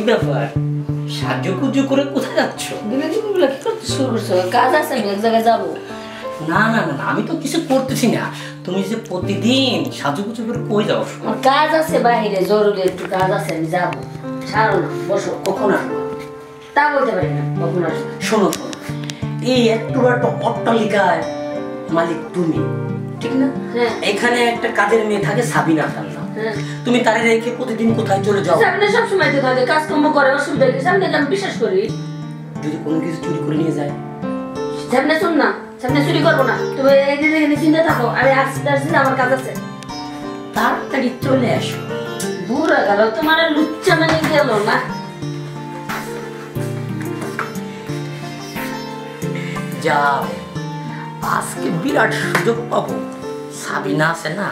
ব্যাপার সাজুগুজু করে কোথায় যাচ্ছ? দিলে কি করতে শুরু করছো? কাজ আছে, আমি এক জায়গায় যাবো। না না না আমি তো কিছু করতেছি না। তুমি যে প্রতিদিন সাজুগুজু করে কই যাও? আমার কাজ আছে বাইরে, জরুরি একটু কাজ আছে, আমি যাবো। ছাড়ো না, বসো। কখন আসবো? তা বলতে পারি না কখন আসবো। শোনো শোনো, এই একটু অট্টালিকায় মালিক তুমি, ঠিক না? হ্যাঁ। এখানে একটা কাজের মেয়ে থাকে সাবিনা খান্না। হ্যাঁ। তুমি তারে রেখে প্রতিদিন কোথায় চলে যাও? সামনে সবসময় তো থাকে, কাজকর্ম করে, অসুবিধা কি? সামনে আমি বিশ্বাস করি। যদি কোনো কিছু চুরি করে নিয়ে যায়? সামনে শুন না, সামনে চুরি করবো না। তুমি একদিন এখানে চিন্তা থাকো, আমি আসতে আসছি, আমার কাজ আছে। তাড়াতাড়ি চলে আসো। বুড়া গেল তোমার, লুচ্চা মানে গেল না। যাও, আজকে বিরাট সুযোগ পাবো। সাবিনা আছে না?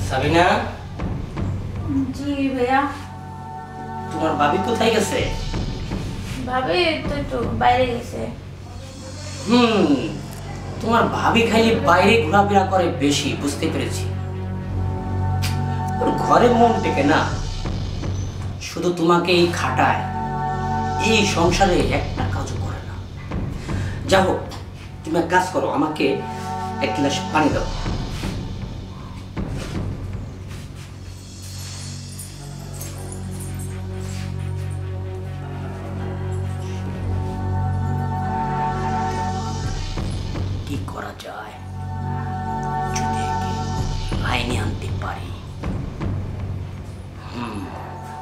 সাবিনা, জি ভাইয়া। তোমার ভাবি কোথায় গেছে? ভাবি তো একটু বাইরে গেছে। তোমার ভাবি খালি বাইরে ঘোরাফেরা করে বেশি, বুঝতে পেরেছি। ওর ঘরে মন টেকে না, শুধু তোমাকেই খাটায়, এই সংসারে একটা কাজও করে না। যা হোক, তুমি এক কাজ করো, আমাকে এক গ্লাস পানি দাও। কি করা যায় যদি একে লাইনে আনতে পারি,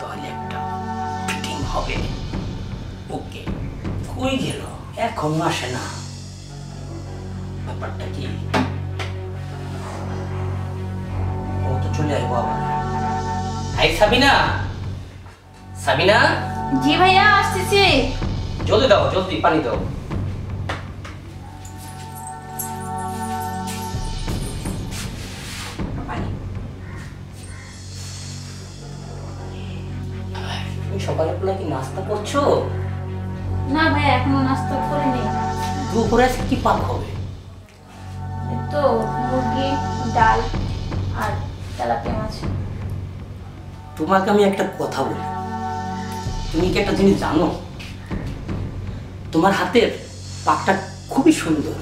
তাহলে একটা ফিটিং হবে। ওকে, কই গেল? এখনো আসে না। ব্যাপারটা কি? ও তো চলে আসবো আবার। এই সাবিনা, সাবিনা। জি ভাইয়া, আসতেছি। জলদি দাও, জলদি পানি দাও। সকালবেলা কি নাস্তা করছো? না ভাইয়া, এখনো নাস্তা করিনি। দুপুরে আজকে কি পাক হবে? তো মুরগি, ডাল আর তেলাপিয়া মাছ। তোমাকে আমি একটা কথা বলি, তুমি কি একটা জিনিস জানো? তোমার হাতের পাকটা খুবই সুন্দর।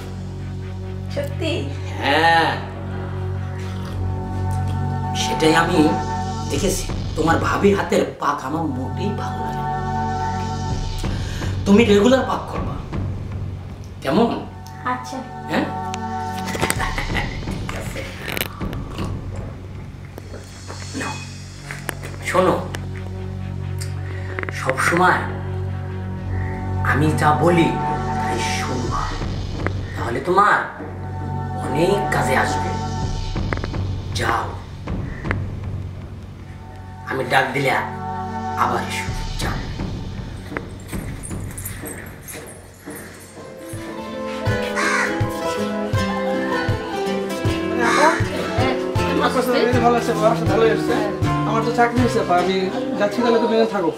সত্যি? হ্যাঁ, সেটাই আমি দেখেছি। তোমার ভাবির হাতের পাক আমার মোটেই ভালো লাগে না। তুমি রেগুলার পাক করবা, কেমন? আচ্ছা। হ্যাঁ, নাও, শোনো, সবসময় আমি যা বলি তাই শুনবা, তাহলে তোমার অনেক কাজে আসবে। যাও, আমি ডাক দিলে আবার এসো। যাও। ভালো আছে, ভালোই আসছে। আমার তো চাকরি হয়েছে, আমি যাচ্ছি, তাহলে তুমি থাকো।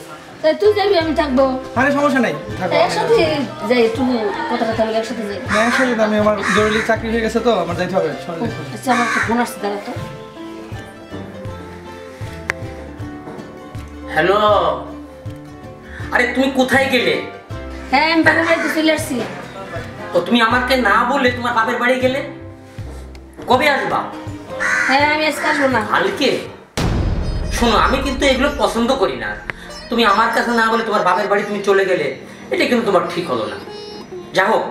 তুই যাবি, আমি থাকবো। আরে সমস্যা নাই, থাকো। একসাথে যাই, তুমি কথা কথা বলে একসাথে যাই। না, একসাথে আমি, আমার জরুরি চাকরি হয়ে গেছে তো, আমার যাইতে হবে। আচ্ছা, আমার একটা ফোন আসছে, দাঁড়া তো। হ্যালো, আরে তুমি কোথায় গেলে? হ্যাঁ, আমি বাপের বাড়িতে চলে আসছি। ও, তুমি আমাকে না বলে তোমার বাপের বাড়ি গেলে? কবে আসবা? হ্যাঁ, আমি আজকে আসবো না। কালকে? শোনো, আমি কিন্তু এগুলো পছন্দ করি না। তুমি আমার কাছে না বলে তোমার বাপের বাড়ি তুমি চলে গেলে, এটা কিন্তু তোমার ঠিক হলো না। যা হোক,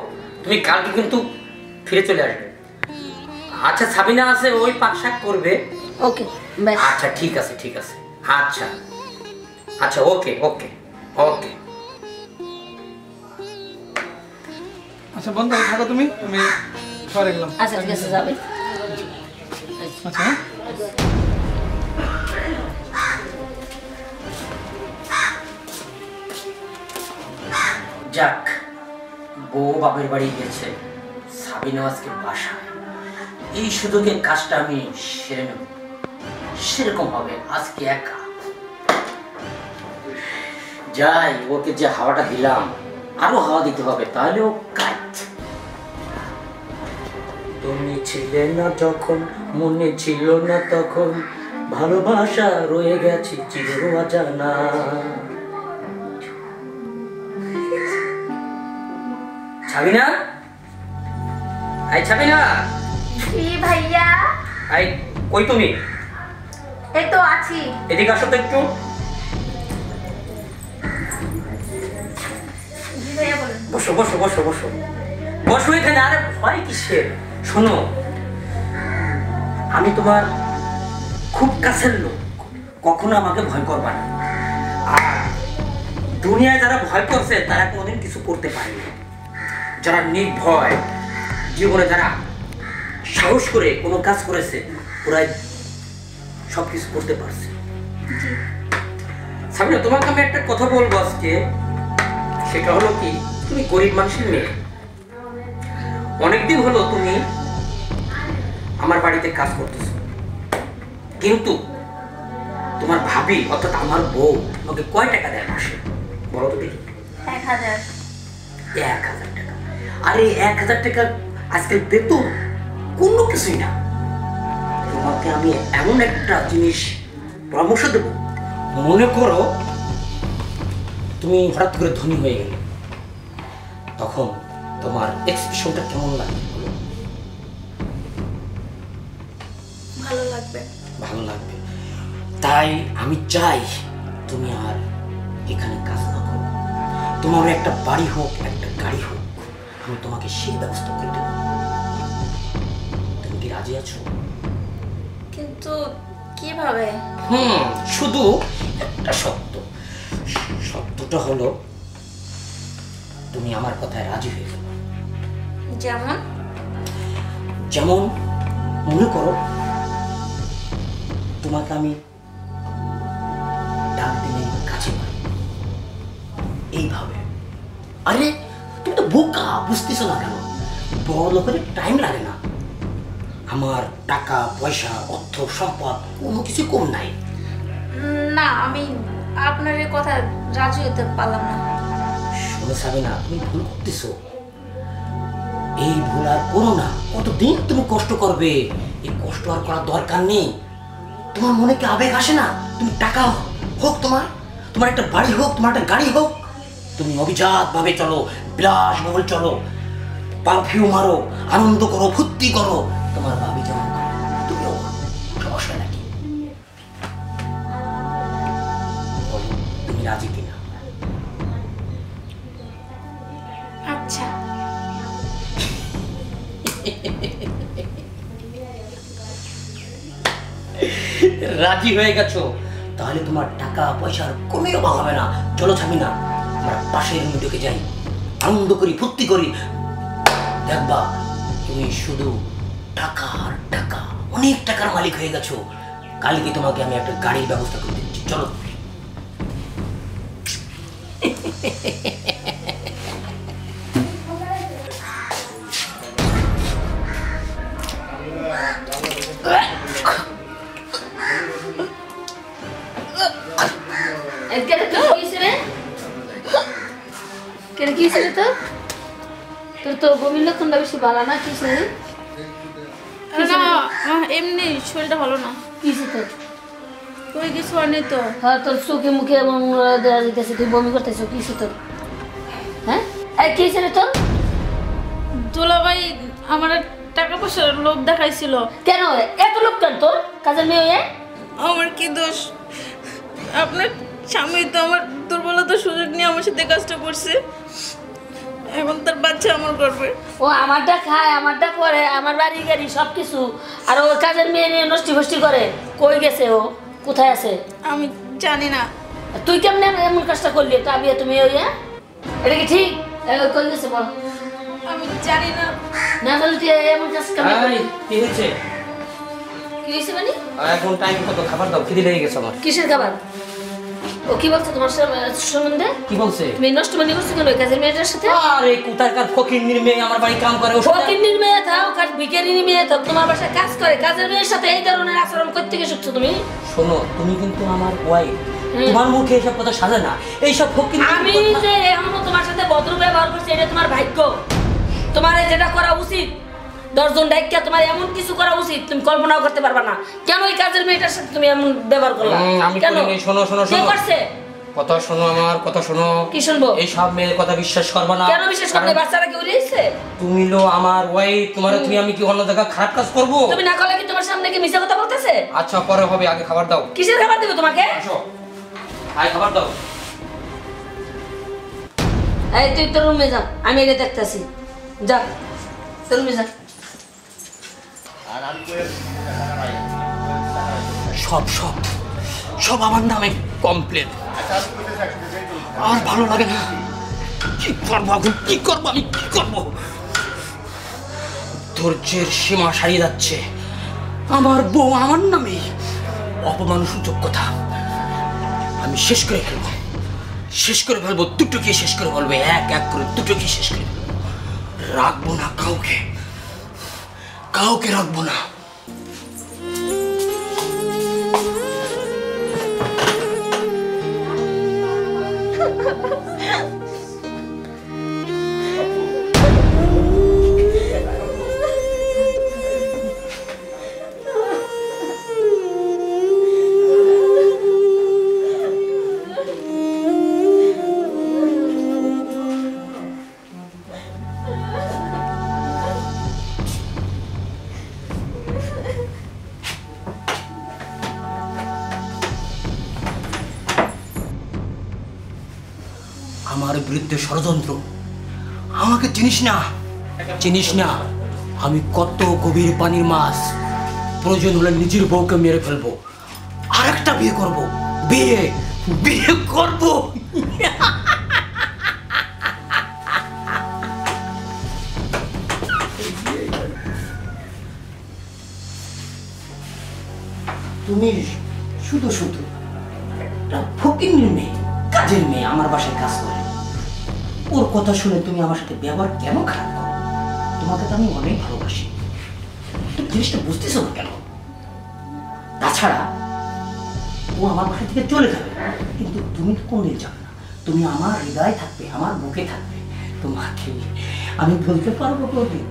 তুমি কালকে কিন্তু ফিরে চলে আসবে। আচ্ছা, সাবিনা আছে, ওই পাক শাক করবে। ওকে, বাই। আচ্ছা, ঠিক আছে, ঠিক আছে। আচ্ছা আচ্ছা, ওকে ওকে ওকে। আচ্ছা বন্ধু, থাকো তুমি, আমি ঘরে গেলাম। আচ্ছা, ঠিক আছে, যাবে। আচ্ছা। যাক, বউ বাপের বাড়ি গেছে, সাবিনা আজকে বাসায়। এই সুযোগে কাজটা আমি সেরে নেব। সেরকম হবে আজকে একা যাই, ওকে যে হাওয়াটা দিলাম আরো হাওয়া দিতে হবে, তাহলে ও কাজ। তুমি ছিলে না যখন, মনে ছিল না তখন, ভালোবাসা রয়ে গেছে চির অজানা। ছাবিনা, আই ছাবিনা, কি ভাইয়া? আই কই তুমি? এই তো আছি। এদিকে আসো তো একটু। জি ভাইয়া বলেন। বসো বসো বসো বসো বসো এখানে। আরে ভয় কিসের? শোনো, আমি তোমার খুব কাছের লোক, কখনো আমাকে ভয় করবা না। আর দুনিয়ায় যারা ভয় করছে তারা কোনোদিন কিছু করতে পারেনি। যারা নির্ভয় জীবনে, যারা সাহস করে কোনো কাজ করেছে, ওরাই সব কিছু করতে পারছে। সাবিনা, তোমাকে আমি একটা কথা বলবো আজকে। সেটা হলো কি, তুমি গরিব মানুষের মেয়ে। অনেকদিন হলো তুমি আমার বাড়িতে কাজ করতেছো, কিন্তু তোমার ভাবি অর্থাৎ আমার বউ তোমাকে কয় টাকা দেয় মাসে বলো তো দেখি? 1000। 1000 টাকা। আরে 1000 টাকা আজকাল বেতন কোনো কিছুই না। তোমাকে আমি এমন একটা জিনিস পরামর্শ দেব, মনে করো তুমি হঠাৎ করে ধনী হয়ে গেলে, তখন তোমার এক্সপ্রেশনটা কেমন লাগে? ভালো লাগবে। ভালো লাগবে। তাই আমি চাই তুমি আর এখানে কাজ না করো। তোমার একটা বাড়ি হোক, একটা গাড়ি হোক, আমি তোমাকে সেই ব্যবস্থা করে দেবো। তুমি কি রাজি আছো? কিন্তু কিভাবে? শুধু একটা শর্ত। শর্তটা হলো তুমি আমার কথায় রাজি হয়ে যাবে। যেমন? যেমন মনে করো তোমাকে আমি ডাক দিলে কাছে পাই এইভাবে। আরে তুমি তো বোকা, বুঝতেছো না কেন? বড় লোকের টাইম লাগে না। আমার টাকা পয়সা অর্থ সম্পদ কোনো কিছু কম নাই। না, আমি আপনার এই কথা রাজি হতে পারলাম না। শোনো সাবিনা, তুমি ভুল করতেছো। এই ভুল আর করো না। কতদিন তুমি কষ্ট করবে? এই কষ্ট আর করার দরকার নেই। তোমার মনে কি আবেগ আসে না? তুমি টাকা হোক, তোমার একটা বাড়ি হোক, তোমার একটা গাড়ি হোক, তুমি অভিজাত ভাবে চলো, বিলাস বহুল চলো, পারফিউম মারো, আনন্দ করো, ফুর্তি করো। তোমার ভাবি যেমন করে তুমিও সমস্যা নাকি? বলো তুমি রাজি কিনা? আচ্ছা। রাজি হয়ে গেছো? তাহলে তোমার টাকা পয়সার কোনো অভাব হবে না। চলো ছাবিনা, আমরা পাশের রুমে ঢুকে যাই, আনন্দ করি, ফুর্তি করি। দেখবা তুমি শুধু টাকা আর টাকা, অনেক টাকার মালিক হয়ে গেছো। কালকে তোমাকে আমি একটা গাড়ির ব্যবস্থা করে দিচ্ছি, চলো। তোর তো বমির লক্ষণটা বেশি ভালো না। কি না, এমনি শরীরটা ভালো না। কিছু তোর ওই কিছু আর নেই তো। হ্যাঁ, তোর চোখে মুখে এমন দেওয়া যেতেছে, তুই বমি করতেছো। কিছু তোর? হ্যাঁ, কি ছিল তোর? দুলাভাই আমার টাকা পয়সার লোভ দেখাইছিল। কেন এত লোক কেন তোর কাজের মেয়ে? আমার কি দোষ? আপনার স্বামী তো আমার দুর্বলতার সুযোগ নিয়ে আমার সাথে কাজটা করছে। এখন তার বাচ্চা আমার করবে। ও আমারটা খায়, আমারটা পরে, আমার বাড়ি গাড়ি সব কিছু, আর ও কাজের মেয়ে নিয়ে নষ্টি ফষ্টি করে। কই গেছে ও? কোথায় আছে? আমি জানি না। তুই কেমনে এমন কাজটা করলি? তো আমি তুমি ওই এটা কি ঠিক করে গেছে? বল। আমি জানি না। না বলে তুই এমন কাজ কেমন? কি হয়েছে? কি হয়েছে মানে? এখন টাইম কত? খাবার দাও, খিদে লেগে গেছে আমার। কিসের খাবার? ও কি বলছে তোমার সম্বন্ধে? কি বলছে? তুমি নষ্ট মনে করছো কেন ওই কাজের মেয়েটার সাথে? আরে কোথাকার ফকিন্নির মেয়ে আমার বাড়ি কাম করে, ও ফকিন্নির মেয়ে থাও কাজ ভিখারিনী মেয়ে থাও, তোমার বাসায় কাজ করে, কাজের মেয়ের সাথে এই ধরনের আচরণ করতে গিয়ে শিখছো তুমি? শোনো, তুমি কিন্তু আমার ওয়াইফ, তোমার মুখে এসব কথা সাজে না। এইসব ফকিন্নি আমি যে এখনো তোমার সাথে ভদ্র ব্যবহার করছি এটা তোমার ভাগ্য। তোমার যেটা করা উচিত 10 জন ডাইকা তোমার এমন কিছু করা উচিত তুমি কল্পনাও করতে পারবা না। কেন ওই কাজের মেয়েটার সাথে তুমি এমন ব্যবহার করলা? আমি কেন? করিনি। শোনো শোনো কে শোনো, করছে? কথা শোনো, আমার কথা শোনো। কি শুনবো? এই সব মেয়ের কথা বিশ্বাস করবা না। কেন বিশ্বাস করবে? বাচ্চারা কি উড়িয়েছে? তুমি লো আমার ওয়াইফ, তোমার তুমি আমি কি অন্য জায়গা খারাপ কাজ করব? তুমি না করলে কি তোমার সামনে কি মিথ্যা কথা বলতেছে? আচ্ছা পরে হবে, আগে খাবার দাও। কিসের খাবার দেব তোমাকে? আসো, আয় খাবার দাও। এই তুই তোর রুমে যা, আমি এটা দেখতেছি। যা তোর রুমে যা। সব সব সব আমার নামে কমপ্লেন। আর ভালো লাগে না। কি করবো এখন, কি করবো আমি, কি করবো? ধৈর্যের সীমা ছাড়িয়ে যাচ্ছে। আমার বউ আমার নামে অপমানসূচক কথা আমি শেষ করে ফেলবো, শেষ করে ফেলবো, দুটোকে শেষ করে বলবো, এক এক করে দুটোকে শেষ করে ফেলবো। রাখবো না কাউকে, কাউকে রাখবো না। আমার বিরুদ্ধে ষড়যন্ত্র, আমাকে চিনিস না, চিনিস না আমি কত গভীর পানির মাছ। প্রয়োজন হলে নিজের বউকে মেরে ফেলবো, আরেকটা বিয়ে করব, বিয়ে বিয়ে করব। তুমি শুধু শুধু একটা ফকিন্নির মেয়ে, কাজের মেয়ে, আমার বাসায় কাজ করে, ওর কথা শুনে তুমি আমার সাথে ব্যবহার কেন খারাপ করো? তোমাকে তো আমি অনেক ভালোবাসি, তুমি জিনিসটা বুঝতেছো না কেন? তাছাড়া ও আমার বাসা থেকে চলে যাবে, কিন্তু তুমি তো কোনদিন যাবে না, তুমি আমার হৃদয়ে থাকবে, আমার বুকে থাকবে। তোমাকে আমি বলতে পারবো কোনদিন